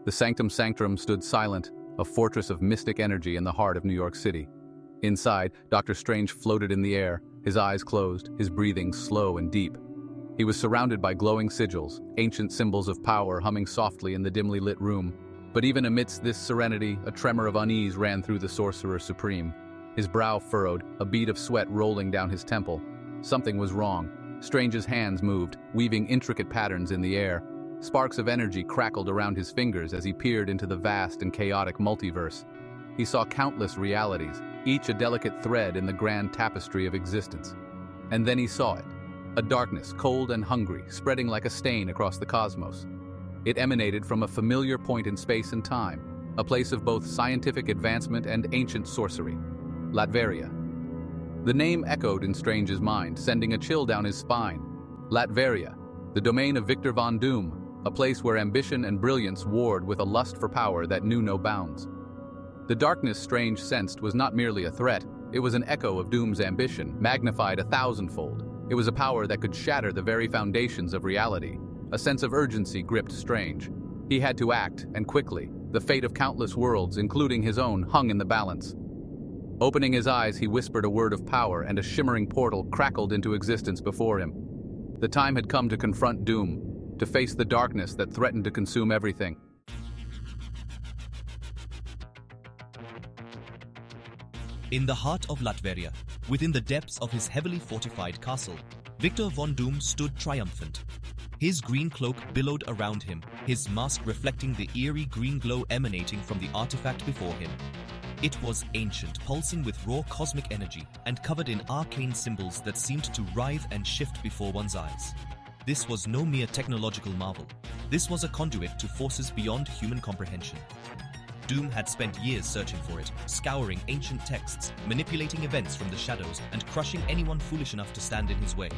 The Sanctum Sanctorum stood silent, a fortress of mystic energy in the heart of New York City. Inside, Dr. Strange floated in the air, his eyes closed, his breathing slow and deep. He was surrounded by glowing sigils, ancient symbols of power humming softly in the dimly lit room. But even amidst this serenity, a tremor of unease ran through the Sorcerer Supreme. His brow furrowed, a bead of sweat rolling down his temple. Something was wrong. Strange's hands moved, weaving intricate patterns in the air. Sparks of energy crackled around his fingers as he peered into the vast and chaotic multiverse. He saw countless realities, each a delicate thread in the grand tapestry of existence. And then he saw it. A darkness, cold and hungry, spreading like a stain across the cosmos. It emanated from a familiar point in space and time, a place of both scientific advancement and ancient sorcery. Latveria. The name echoed in Strange's mind, sending a chill down his spine. Latveria, the domain of Victor Von Doom, a place where ambition and brilliance warred with a lust for power that knew no bounds. The darkness Strange sensed was not merely a threat, it was an echo of Doom's ambition, magnified 1,000-fold. It was a power that could shatter the very foundations of reality. A sense of urgency gripped Strange. He had to act, and quickly. The fate of countless worlds, including his own, hung in the balance. Opening his eyes, he whispered a word of power, and a shimmering portal crackled into existence before him. The time had come to confront Doom, to face the darkness that threatened to consume everything. In the heart of Latveria, within the depths of his heavily fortified castle, Victor Von Doom stood triumphant. His green cloak billowed around him, his mask reflecting the eerie green glow emanating from the artifact before him. It was ancient, pulsing with raw cosmic energy, and covered in arcane symbols that seemed to writhe and shift before one's eyes. This was no mere technological marvel. This was a conduit to forces beyond human comprehension. Doom had spent years searching for it, scouring ancient texts, manipulating events from the shadows, and crushing anyone foolish enough to stand in his way.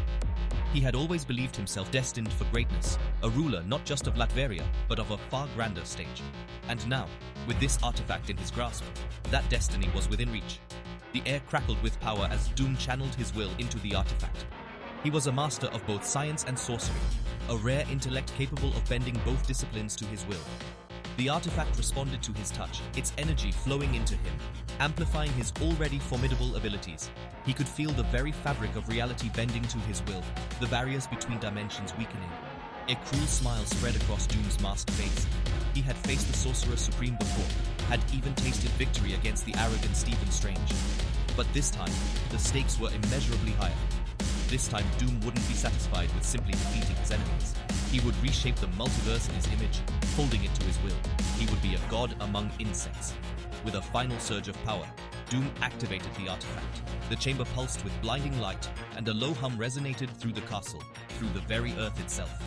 He had always believed himself destined for greatness, a ruler not just of Latveria, but of a far grander stage. And now, with this artifact in his grasp, that destiny was within reach. The air crackled with power as Doom channeled his will into the artifact. He was a master of both science and sorcery, a rare intellect capable of bending both disciplines to his will. The artifact responded to his touch, its energy flowing into him, amplifying his already formidable abilities. He could feel the very fabric of reality bending to his will, the barriers between dimensions weakening. A cruel smile spread across Doom's masked face. He had faced the Sorcerer Supreme before, had even tasted victory against the arrogant Stephen Strange. But this time, the stakes were immeasurably higher. This time, Doom wouldn't be satisfied with simply defeating his enemies. He would reshape the multiverse in his image, folding it to his will. He would be a god among insects. With a final surge of power, Doom activated the artifact. The chamber pulsed with blinding light, and a low hum resonated through the castle, through the very earth itself.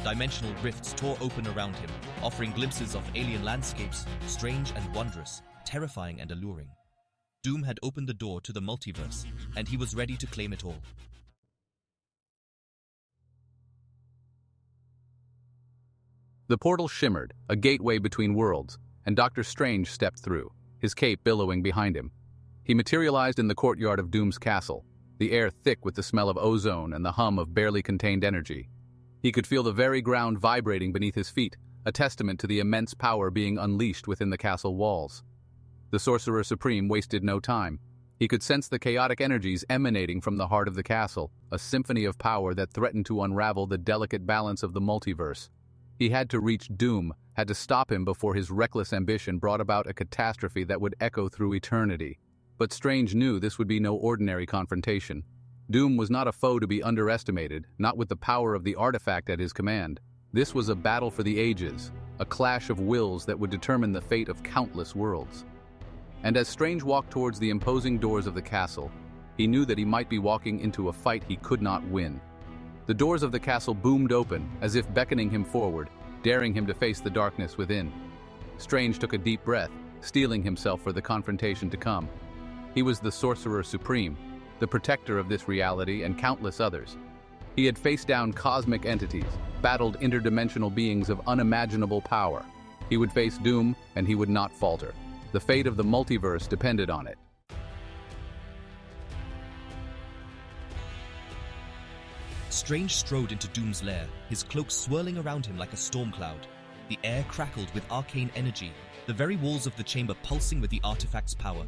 Dimensional rifts tore open around him, offering glimpses of alien landscapes, strange and wondrous, terrifying and alluring. Doom had opened the door to the multiverse, and he was ready to claim it all. The portal shimmered, a gateway between worlds, and Dr. Strange stepped through, his cape billowing behind him. He materialized in the courtyard of Doom's castle, the air thick with the smell of ozone and the hum of barely contained energy. He could feel the very ground vibrating beneath his feet, a testament to the immense power being unleashed within the castle walls. The Sorcerer Supreme wasted no time. He could sense the chaotic energies emanating from the heart of the castle, a symphony of power that threatened to unravel the delicate balance of the multiverse. He had to reach Doom, had to stop him before his reckless ambition brought about a catastrophe that would echo through eternity. But Strange knew this would be no ordinary confrontation. Doom was not a foe to be underestimated, not with the power of the artifact at his command. This was a battle for the ages, a clash of wills that would determine the fate of countless worlds. And as Strange walked towards the imposing doors of the castle, he knew that he might be walking into a fight he could not win. The doors of the castle boomed open, as if beckoning him forward, daring him to face the darkness within. Strange took a deep breath, steeling himself for the confrontation to come. He was the Sorcerer Supreme, the protector of this reality and countless others. He had faced down cosmic entities, battled interdimensional beings of unimaginable power. He would face Doom, and he would not falter. The fate of the multiverse depended on it. Strange strode into Doom's lair, his cloak swirling around him like a storm cloud. The air crackled with arcane energy, the very walls of the chamber pulsing with the artifact's power.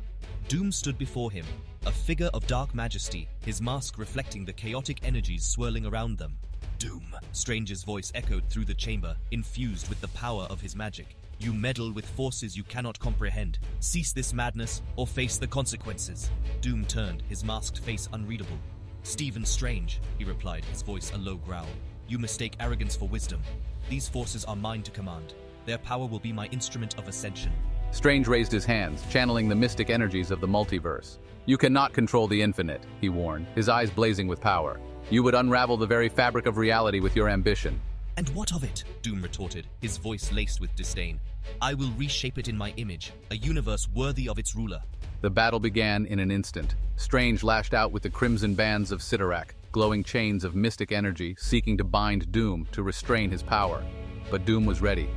Doom stood before him, a figure of dark majesty, his mask reflecting the chaotic energies swirling around them. Doom, Strange's voice echoed through the chamber, infused with the power of his magic. You meddle with forces you cannot comprehend. Cease this madness or face the consequences. Doom turned, his masked face unreadable. Stephen Strange, he replied, his voice a low growl. You mistake arrogance for wisdom. These forces are mine to command. Their power will be my instrument of ascension. Strange raised his hands, channeling the mystic energies of the multiverse. You cannot control the infinite, he warned, his eyes blazing with power. You would unravel the very fabric of reality with your ambition. And what of it? Doom retorted, his voice laced with disdain. I will reshape it in my image, a universe worthy of its ruler. The battle began in an instant. Strange lashed out with the crimson bands of Cyttorak, glowing chains of mystic energy seeking to bind Doom to restrain his power. But Doom was ready.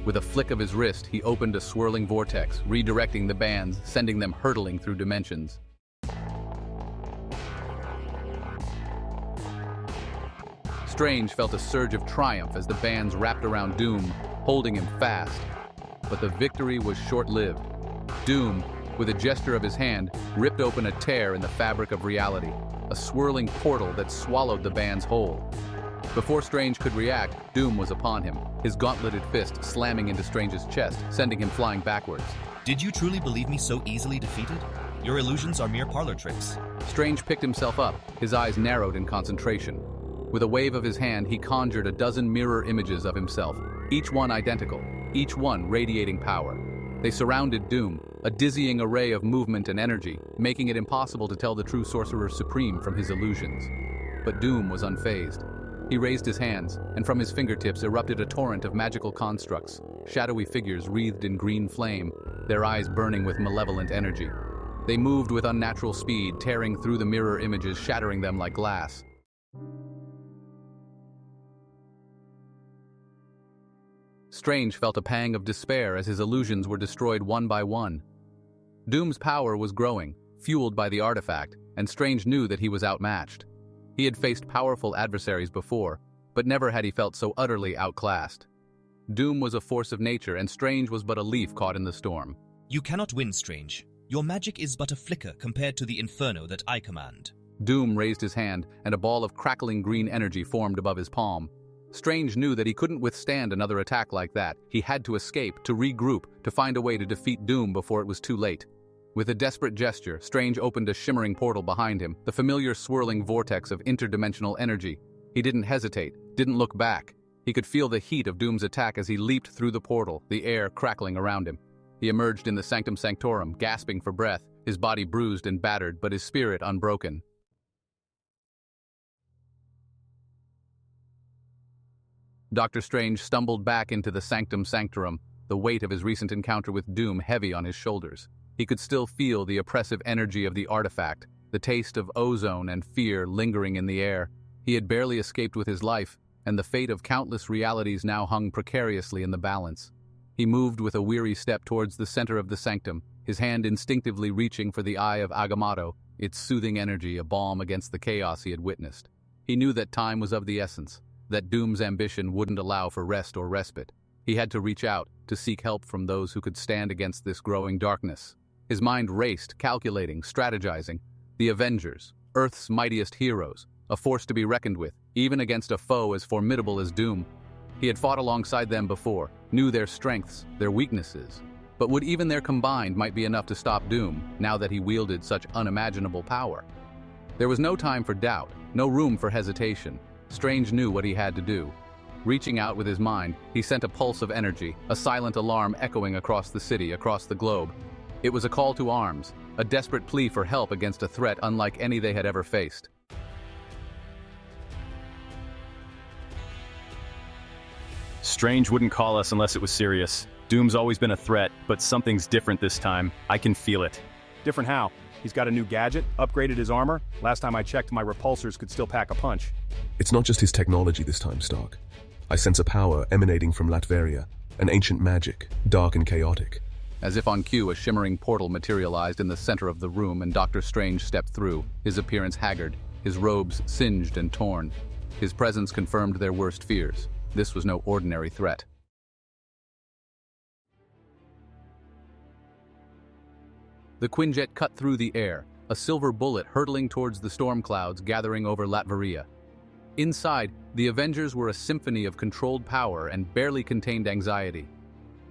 With a flick of his wrist, he opened a swirling vortex, redirecting the bands, sending them hurtling through dimensions. Strange felt a surge of triumph as the bands wrapped around Doom, holding him fast. But the victory was short-lived. Doom, with a gesture of his hand, ripped open a tear in the fabric of reality, a swirling portal that swallowed the bands whole. Before Strange could react, Doom was upon him, his gauntleted fist slamming into Strange's chest, sending him flying backwards. Did you truly believe me so easily defeated? Your illusions are mere parlor tricks. Strange picked himself up, his eyes narrowed in concentration. With a wave of his hand, he conjured a dozen mirror images of himself, each one identical, each one radiating power. They surrounded Doom, a dizzying array of movement and energy, making it impossible to tell the true Sorcerer Supreme from his illusions. But Doom was unfazed. He raised his hands, and from his fingertips erupted a torrent of magical constructs, shadowy figures wreathed in green flame, their eyes burning with malevolent energy. They moved with unnatural speed, tearing through the mirror images, shattering them like glass. Strange felt a pang of despair as his illusions were destroyed one by one. Doom's power was growing, fueled by the artifact, and Strange knew that he was outmatched. He had faced powerful adversaries before, but never had he felt so utterly outclassed. Doom was a force of nature, and Strange was but a leaf caught in the storm. You cannot win, Strange. Your magic is but a flicker compared to the inferno that I command. Doom raised his hand, and a ball of crackling green energy formed above his palm. Strange knew that he couldn't withstand another attack like that. He had to escape, to regroup, to find a way to defeat Doom before it was too late. With a desperate gesture, Strange opened a shimmering portal behind him, the familiar swirling vortex of interdimensional energy. He didn't hesitate, didn't look back. He could feel the heat of Doom's attack as he leaped through the portal, the air crackling around him. He emerged in the Sanctum Sanctorum, gasping for breath, his body bruised and battered, but his spirit unbroken. Dr. Strange stumbled back into the Sanctum Sanctorum, the weight of his recent encounter with Doom heavy on his shoulders. He could still feel the oppressive energy of the artifact, the taste of ozone and fear lingering in the air. He had barely escaped with his life, and the fate of countless realities now hung precariously in the balance. He moved with a weary step towards the center of the sanctum, his hand instinctively reaching for the Eye of Agamotto, its soothing energy a balm against the chaos he had witnessed. He knew that time was of the essence, that Doom's ambition wouldn't allow for rest or respite. He had to reach out, to seek help from those who could stand against this growing darkness. His mind raced, calculating, strategizing. The Avengers, Earth's mightiest heroes, a force to be reckoned with, even against a foe as formidable as Doom. He had fought alongside them before, knew their strengths, their weaknesses. But would even their combined might be enough to stop Doom, now that he wielded such unimaginable power? There was no time for doubt, no room for hesitation. Strange knew what he had to do. Reaching out with his mind, he sent a pulse of energy, a silent alarm echoing across the city, across the globe. It was a call to arms, a desperate plea for help against a threat unlike any they had ever faced. Strange wouldn't call us unless it was serious. Doom's always been a threat, but something's different this time. I can feel it. Different how? He's got a new gadget, upgraded his armor. Last time I checked, my repulsors could still pack a punch. It's not just his technology this time, Stark. I sense a power emanating from Latveria, an ancient magic, dark and chaotic. As if on cue, a shimmering portal materialized in the center of the room and Dr. Strange stepped through, his appearance haggard, his robes singed and torn. His presence confirmed their worst fears. This was no ordinary threat. The Quinjet cut through the air, a silver bullet hurtling towards the storm clouds gathering over Latveria. Inside, the Avengers were a symphony of controlled power and barely contained anxiety.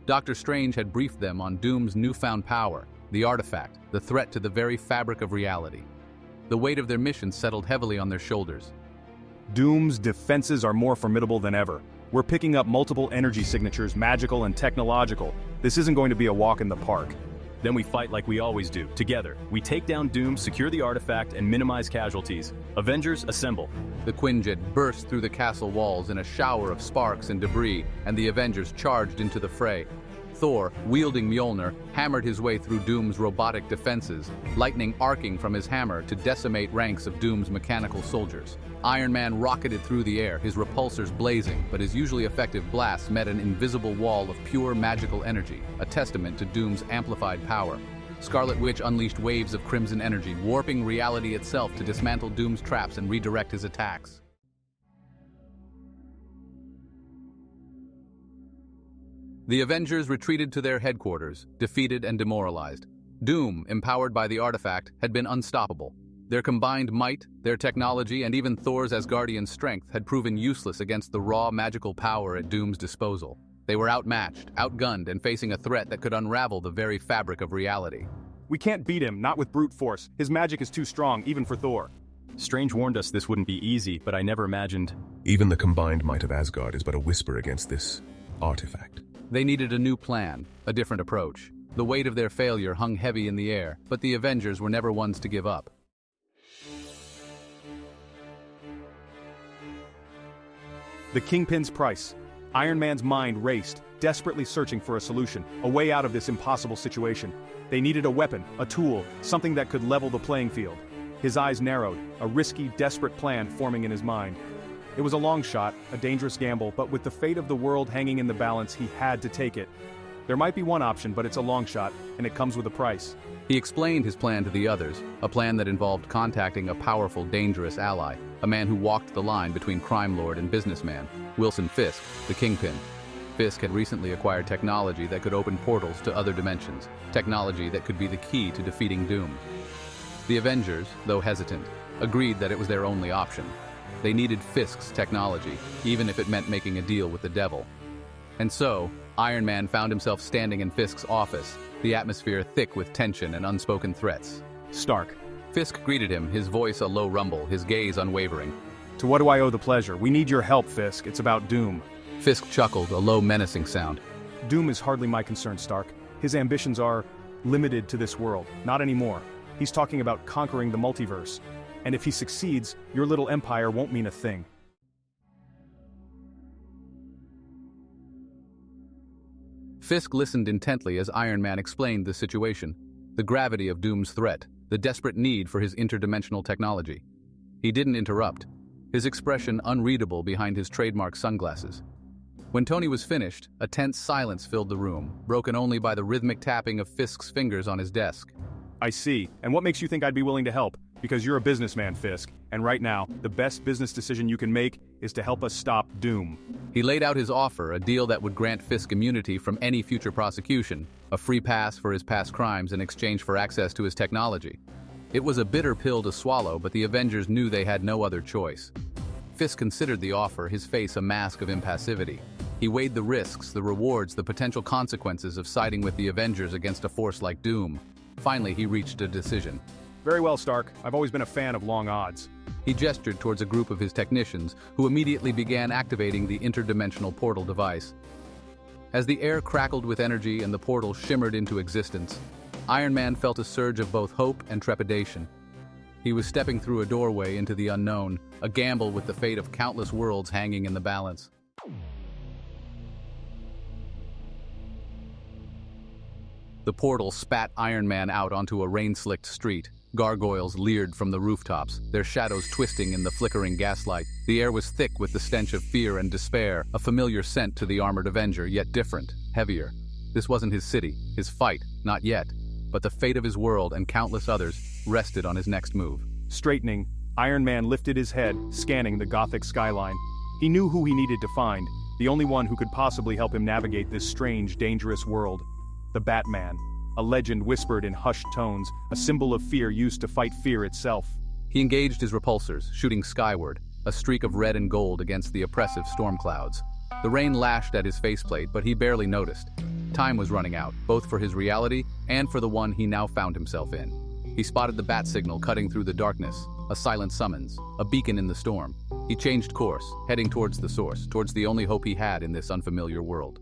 Doctor Strange had briefed them on Doom's newfound power, the artifact, the threat to the very fabric of reality. The weight of their mission settled heavily on their shoulders. Doom's defenses are more formidable than ever. We're picking up multiple energy signatures, magical and technological. This isn't going to be a walk in the park. Then we fight like we always do, together. We take down Doom, secure the artifact, and minimize casualties. Avengers, assemble. The Quinjet burst through the castle walls in a shower of sparks and debris, and the Avengers charged into the fray. Thor, wielding Mjolnir, hammered his way through Doom's robotic defenses, lightning arcing from his hammer to decimate ranks of Doom's mechanical soldiers. Iron Man rocketed through the air, his repulsors blazing, but his usually effective blasts met an invisible wall of pure magical energy, a testament to Doom's amplified power. Scarlet Witch unleashed waves of crimson energy, warping reality itself to dismantle Doom's traps and redirect his attacks. The Avengers retreated to their headquarters, defeated and demoralized. Doom, empowered by the artifact, had been unstoppable. Their combined might, their technology, and even Thor's Asgardian strength had proven useless against the raw magical power at Doom's disposal. They were outmatched, outgunned, and facing a threat that could unravel the very fabric of reality. We can't beat him, not with brute force. His magic is too strong, even for Thor. Strange warned us this wouldn't be easy, but I never imagined... Even the combined might of Asgard is but a whisper against this artifact. They needed a new plan, a different approach. The weight of their failure hung heavy in the air, but the Avengers were never ones to give up. The Kingpin's price. Iron Man's mind raced, desperately searching for a solution, a way out of this impossible situation. They needed a weapon, a tool, something that could level the playing field. His eyes narrowed, a risky, desperate plan forming in his mind. It was a long shot, a dangerous gamble, but with the fate of the world hanging in the balance, he had to take it. There might be one option, but it's a long shot, and it comes with a price. He explained his plan to the others, a plan that involved contacting a powerful, dangerous ally, a man who walked the line between crime lord and businessman, Wilson Fisk, the Kingpin. Fisk had recently acquired technology that could open portals to other dimensions, technology that could be the key to defeating Doom. The Avengers, though hesitant, agreed that it was their only option. They needed Fisk's technology, even if it meant making a deal with the devil. And so, Iron Man found himself standing in Fisk's office, the atmosphere thick with tension and unspoken threats. Stark. Fisk greeted him, his voice a low rumble, his gaze unwavering. To what do I owe the pleasure? We need your help, Fisk. It's about Doom. Fisk chuckled, a low menacing sound. Doom is hardly my concern, Stark. His ambitions are limited to this world, not anymore. He's talking about conquering the multiverse. And if he succeeds, your little empire won't mean a thing. Fisk listened intently as Iron Man explained the situation, the gravity of Doom's threat, the desperate need for his interdimensional technology. He didn't interrupt, his expression unreadable behind his trademark sunglasses. When Tony was finished, a tense silence filled the room, broken only by the rhythmic tapping of Fisk's fingers on his desk. I see. And what makes you think I'd be willing to help? Because you're a businessman, Fisk, and right now, the best business decision you can make is to help us stop Doom. He laid out his offer, a deal that would grant Fisk immunity from any future prosecution, a free pass for his past crimes in exchange for access to his technology. It was a bitter pill to swallow, but the Avengers knew they had no other choice. Fisk considered the offer, his face a mask of impassivity. He weighed the risks, the rewards, the potential consequences of siding with the Avengers against a force like Doom. Finally, he reached a decision. Very well, Stark. I've always been a fan of long odds. He gestured towards a group of his technicians, who immediately began activating the interdimensional portal device. As the air crackled with energy and the portal shimmered into existence, Iron Man felt a surge of both hope and trepidation. He was stepping through a doorway into the unknown, a gamble with the fate of countless worlds hanging in the balance. The portal spat Iron Man out onto a rain-slicked street. Gargoyles leered from the rooftops, their shadows twisting in the flickering gaslight. The air was thick with the stench of fear and despair, a familiar scent to the armored Avenger, yet different, heavier. This wasn't his city, his fight, not yet, but the fate of his world and countless others rested on his next move. Straightening, Iron Man lifted his head, scanning the Gothic skyline. He knew who he needed to find, the only one who could possibly help him navigate this strange, dangerous world. The Batman. a legend whispered in hushed tones, a symbol of fear used to fight fear itself. He engaged his repulsors, shooting skyward, a streak of red and gold against the oppressive storm clouds. The rain lashed at his faceplate, but he barely noticed. Time was running out, both for his reality and for the one he now found himself in. He spotted the bat signal cutting through the darkness, a silent summons, a beacon in the storm. He changed course, heading towards the source, towards the only hope he had in this unfamiliar world.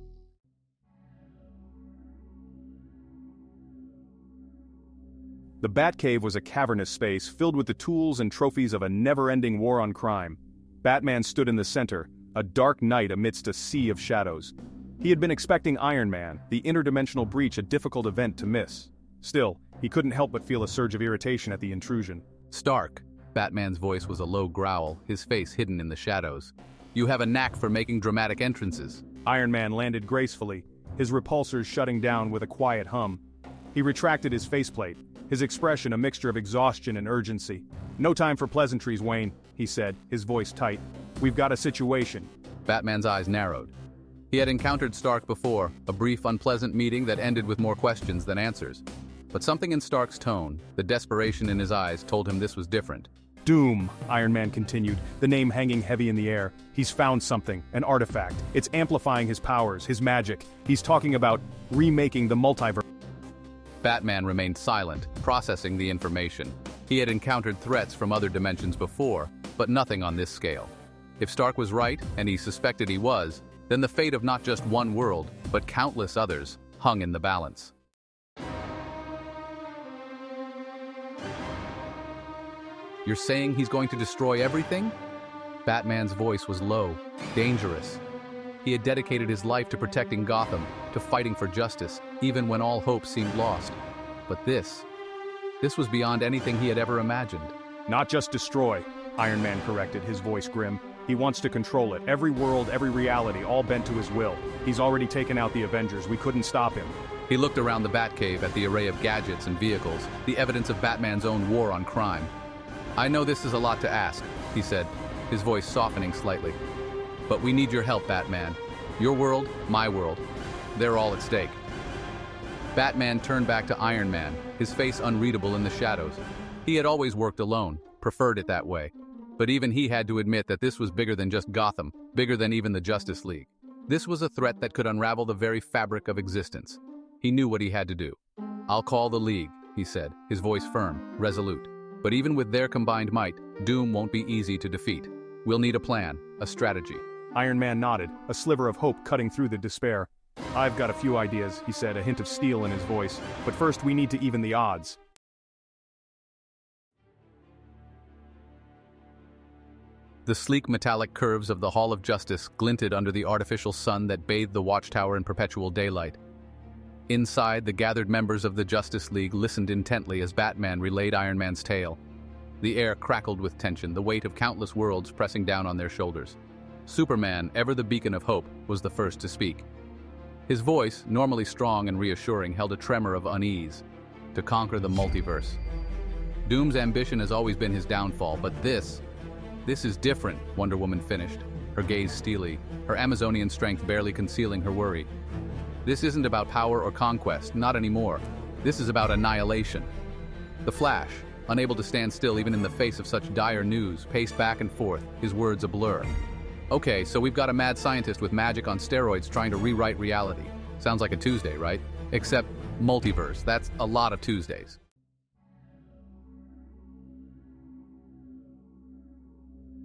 The Batcave was a cavernous space filled with the tools and trophies of a never-ending war on crime. Batman stood in the center, a dark knight amidst a sea of shadows. He had been expecting Iron Man, the interdimensional breach, a difficult event to miss. Still, he couldn't help but feel a surge of irritation at the intrusion. Stark. Batman's voice was a low growl, his face hidden in the shadows. You have a knack for making dramatic entrances. Iron Man landed gracefully, his repulsors shutting down with a quiet hum. He retracted his faceplate, his expression a mixture of exhaustion and urgency. No time for pleasantries, Wayne, he said, his voice tight. We've got a situation. Batman's eyes narrowed. He had encountered Stark before, a brief, unpleasant meeting that ended with more questions than answers. But something in Stark's tone, the desperation in his eyes, told him this was different. Doom, Iron Man continued, the name hanging heavy in the air. He's found something, an artifact. It's amplifying his powers, his magic. He's talking about remaking the multiverse. Batman remained silent, processing the information. He had encountered threats from other dimensions before, but nothing on this scale. If Stark was right, and he suspected he was, then the fate of not just one world, but countless others, hung in the balance. You're saying he's going to destroy everything? Batman's voice was low, dangerous. He had dedicated his life to protecting Gotham, to fighting for justice, even when all hope seemed lost. But this was beyond anything he had ever imagined. Not just destroy, Iron Man corrected, his voice grim. He wants to control it, every world, every reality, all bent to his will. He's already taken out the Avengers, we couldn't stop him. He looked around the Batcave at the array of gadgets and vehicles, the evidence of Batman's own war on crime. I know this is a lot to ask, he said, his voice softening slightly. But we need your help, Batman. Your world, my world. They're all at stake. Batman turned back to Iron Man, his face unreadable in the shadows. He had always worked alone, preferred it that way. But even he had to admit that this was bigger than just Gotham, bigger than even the Justice League. This was a threat that could unravel the very fabric of existence. He knew what he had to do. I'll call the League, he said, his voice firm, resolute. But even with their combined might, Doom won't be easy to defeat. We'll need a plan, a strategy. Iron Man nodded, a sliver of hope cutting through the despair. I've got a few ideas, he said, a hint of steel in his voice. But first we need to even the odds. The sleek metallic curves of the Hall of Justice glinted under the artificial sun that bathed the watchtower in perpetual daylight. Inside, the gathered members of the Justice League listened intently as Batman relayed Iron Man's tale. The air crackled with tension, the weight of countless worlds pressing down on their shoulders. Superman, ever the beacon of hope, was the first to speak. His voice, normally strong and reassuring, held a tremor of unease. To conquer the multiverse. Doom's ambition has always been his downfall, but this is different, Wonder Woman finished, her gaze steely, her Amazonian strength barely concealing her worry. This isn't about power or conquest, not anymore. This is about annihilation. The Flash, unable to stand still even in the face of such dire news, paced back and forth, his words a blur. Okay, so we've got a mad scientist with magic on steroids trying to rewrite reality. Sounds like a Tuesday, right? Except multiverse, that's a lot of Tuesdays.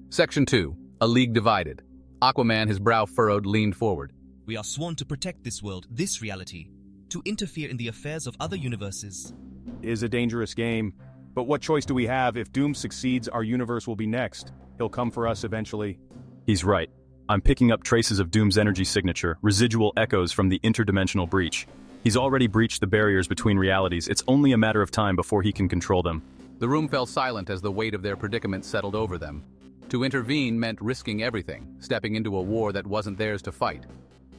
Section 2. A League Divided. Aquaman, his brow furrowed, leaned forward. We are sworn to protect this world, this reality, to interfere in the affairs of other universes. It is a dangerous game. But what choice do we have? If Doom succeeds, our universe will be next. He'll come for us eventually. He's right. I'm picking up traces of Doom's energy signature, residual echoes from the interdimensional breach. He's already breached the barriers between realities. It's only a matter of time before he can control them. The room fell silent as the weight of their predicament settled over them. To intervene meant risking everything, stepping into a war that wasn't theirs to fight.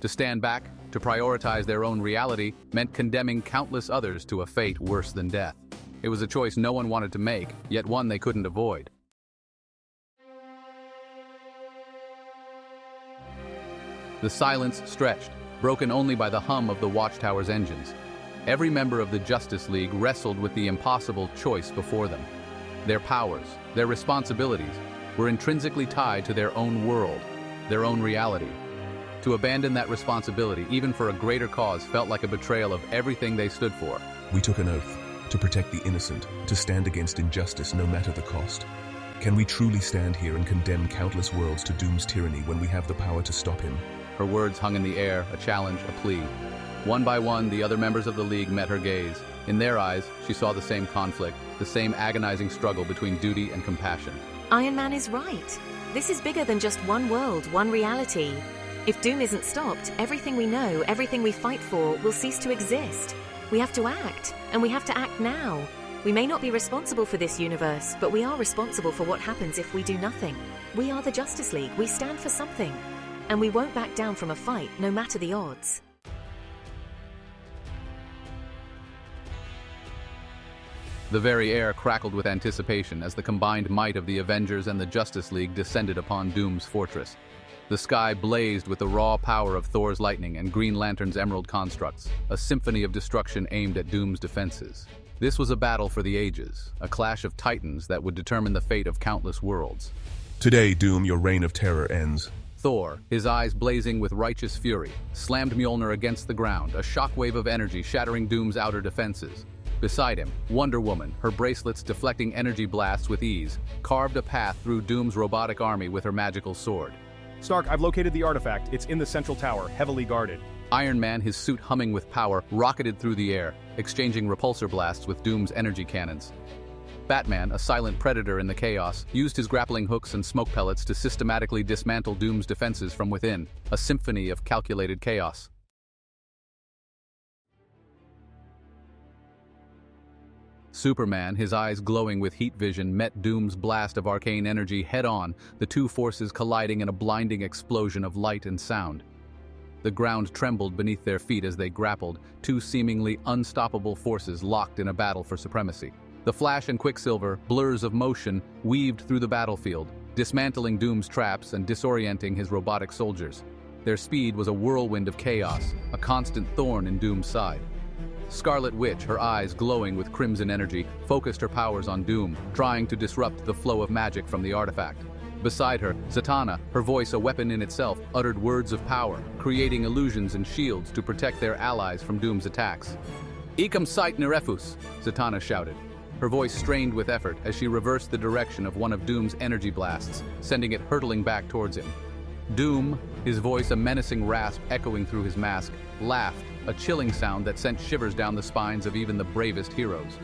To stand back, to prioritize their own reality, meant condemning countless others to a fate worse than death. It was a choice no one wanted to make, yet one they couldn't avoid. The silence stretched, broken only by the hum of the watchtower's engines. Every member of the Justice League wrestled with the impossible choice before them. Their powers, their responsibilities, were intrinsically tied to their own world, their own reality. To abandon that responsibility, even for a greater cause, felt like a betrayal of everything they stood for. We took an oath to protect the innocent, to stand against injustice no matter the cost. Can we truly stand here and condemn countless worlds to Doom's tyranny when we have the power to stop him? Her words hung in the air, a challenge, a plea. One by one, the other members of the League met her gaze. In their eyes, she saw the same conflict, the same agonizing struggle between duty and compassion. Iron Man is right. This is bigger than just one world, one reality. If Doom isn't stopped, everything we know, everything we fight for, will cease to exist. We have to act, and we have to act now. We may not be responsible for this universe, but we are responsible for what happens if we do nothing. We are the Justice League. We stand for something. And we won't back down from a fight, no matter the odds. The very air crackled with anticipation as the combined might of the Avengers and the Justice League descended upon Doom's fortress. The sky blazed with the raw power of Thor's lightning and Green Lantern's emerald constructs, a symphony of destruction aimed at Doom's defenses. This was a battle for the ages, a clash of titans that would determine the fate of countless worlds. Today, Doom, your reign of terror ends. Thor, his eyes blazing with righteous fury, slammed Mjolnir against the ground, a shockwave of energy shattering Doom's outer defenses. Beside him, Wonder Woman, her bracelets deflecting energy blasts with ease, carved a path through Doom's robotic army with her magical sword. Stark, I've located the artifact. It's in the central tower, heavily guarded. Iron Man, his suit humming with power, rocketed through the air, exchanging repulsor blasts with Doom's energy cannons. Batman, a silent predator in the chaos, used his grappling hooks and smoke pellets to systematically dismantle Doom's defenses from within, a symphony of calculated chaos. Superman, his eyes glowing with heat vision, met Doom's blast of arcane energy head-on, the two forces colliding in a blinding explosion of light and sound. The ground trembled beneath their feet as they grappled, two seemingly unstoppable forces locked in a battle for supremacy. The Flash and Quicksilver, blurs of motion, weaved through the battlefield, dismantling Doom's traps and disorienting his robotic soldiers. Their speed was a whirlwind of chaos, a constant thorn in Doom's side. Scarlet Witch, her eyes glowing with crimson energy, focused her powers on Doom, trying to disrupt the flow of magic from the artifact. Beside her, Zatanna, her voice a weapon in itself, uttered words of power, creating illusions and shields to protect their allies from Doom's attacks. "Ecum sight nerefus," Zatanna shouted, her voice strained with effort as she reversed the direction of one of Doom's energy blasts, sending it hurtling back towards him. Doom, his voice a menacing rasp echoing through his mask, laughed, a chilling sound that sent shivers down the spines of even the bravest heroes.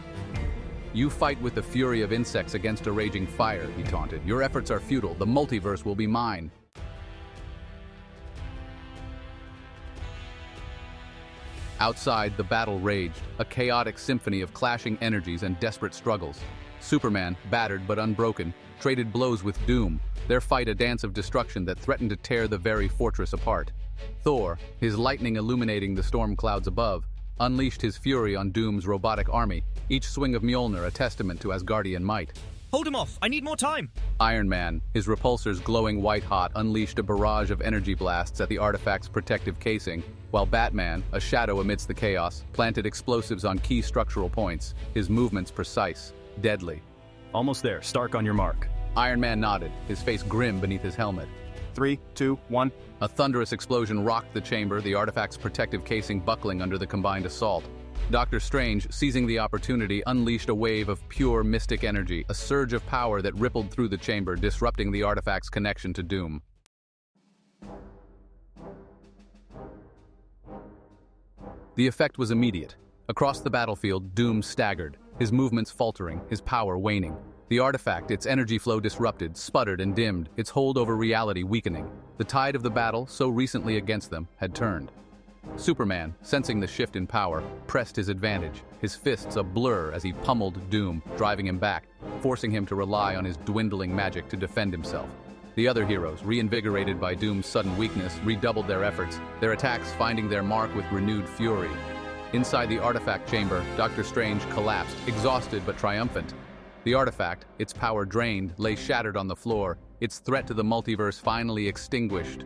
"You fight with the fury of insects against a raging fire," he taunted. "Your efforts are futile. The multiverse will be mine." Outside, the battle raged, a chaotic symphony of clashing energies and desperate struggles. Superman, battered but unbroken, traded blows with Doom, their fight a dance of destruction that threatened to tear the very fortress apart. Thor, his lightning illuminating the storm clouds above, unleashed his fury on Doom's robotic army, each swing of Mjolnir a testament to Asgardian might. Hold him off! I need more time! Iron Man, his repulsors glowing white-hot, unleashed a barrage of energy blasts at the artifact's protective casing, while Batman, a shadow amidst the chaos, planted explosives on key structural points, his movements precise, deadly. Almost there. Stark, on your mark. Iron Man nodded, his face grim beneath his helmet. 3, 2, 1. A thunderous explosion rocked the chamber, the artifact's protective casing buckling under the combined assault. Doctor Strange, seizing the opportunity, unleashed a wave of pure mystic energy, a surge of power that rippled through the chamber, disrupting the artifact's connection to Doom. The effect was immediate. Across the battlefield, Doom staggered, his movements faltering, his power waning. The artifact, its energy flow disrupted, sputtered and dimmed, its hold over reality weakening. The tide of the battle, so recently against them, had turned. Superman, sensing the shift in power, pressed his advantage, his fists a blur as he pummeled Doom, driving him back, forcing him to rely on his dwindling magic to defend himself. The other heroes, reinvigorated by Doom's sudden weakness, redoubled their efforts, their attacks finding their mark with renewed fury. Inside the artifact chamber, Doctor Strange collapsed, exhausted but triumphant. The artifact, its power drained, lay shattered on the floor, its threat to the multiverse finally extinguished.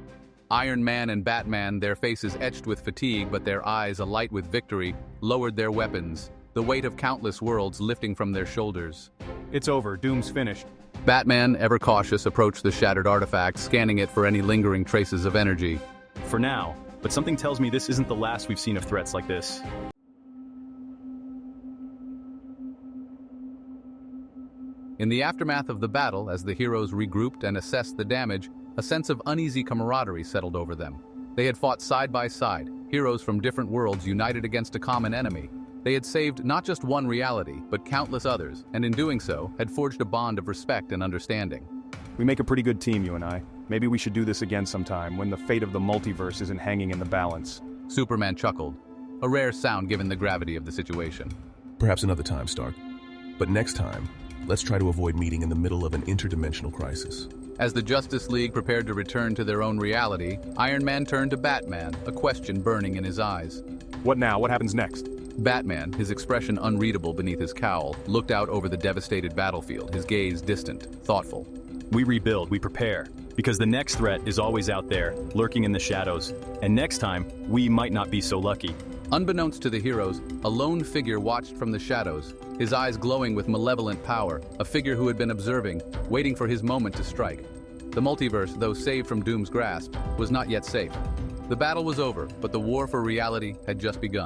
Iron Man and Batman, their faces etched with fatigue but their eyes alight with victory, lowered their weapons, the weight of countless worlds lifting from their shoulders. It's over, Doom's finished. Batman, ever cautious, approached the shattered artifact, scanning it for any lingering traces of energy. For now, but something tells me this isn't the last we've seen of threats like this. In the aftermath of the battle, as the heroes regrouped and assessed the damage, a sense of uneasy camaraderie settled over them. They had fought side by side, heroes from different worlds united against a common enemy. They had saved not just one reality, but countless others, and in doing so, had forged a bond of respect and understanding. We make a pretty good team, you and I. Maybe we should do this again sometime, when the fate of the multiverse isn't hanging in the balance. Superman chuckled, a rare sound given the gravity of the situation. Perhaps another time, Stark. But next time, let's try to avoid meeting in the middle of an interdimensional crisis. As the Justice League prepared to return to their own reality, Iron Man turned to Batman, a question burning in his eyes. What now? What happens next? Batman, his expression unreadable beneath his cowl, looked out over the devastated battlefield, his gaze distant, thoughtful. We rebuild, we prepare, because the next threat is always out there, lurking in the shadows, and next time, we might not be so lucky. Unbeknownst to the heroes, a lone figure watched from the shadows, his eyes glowing with malevolent power, a figure who had been observing, waiting for his moment to strike. The multiverse, though saved from Doom's grasp, was not yet safe. The battle was over, but the war for reality had just begun.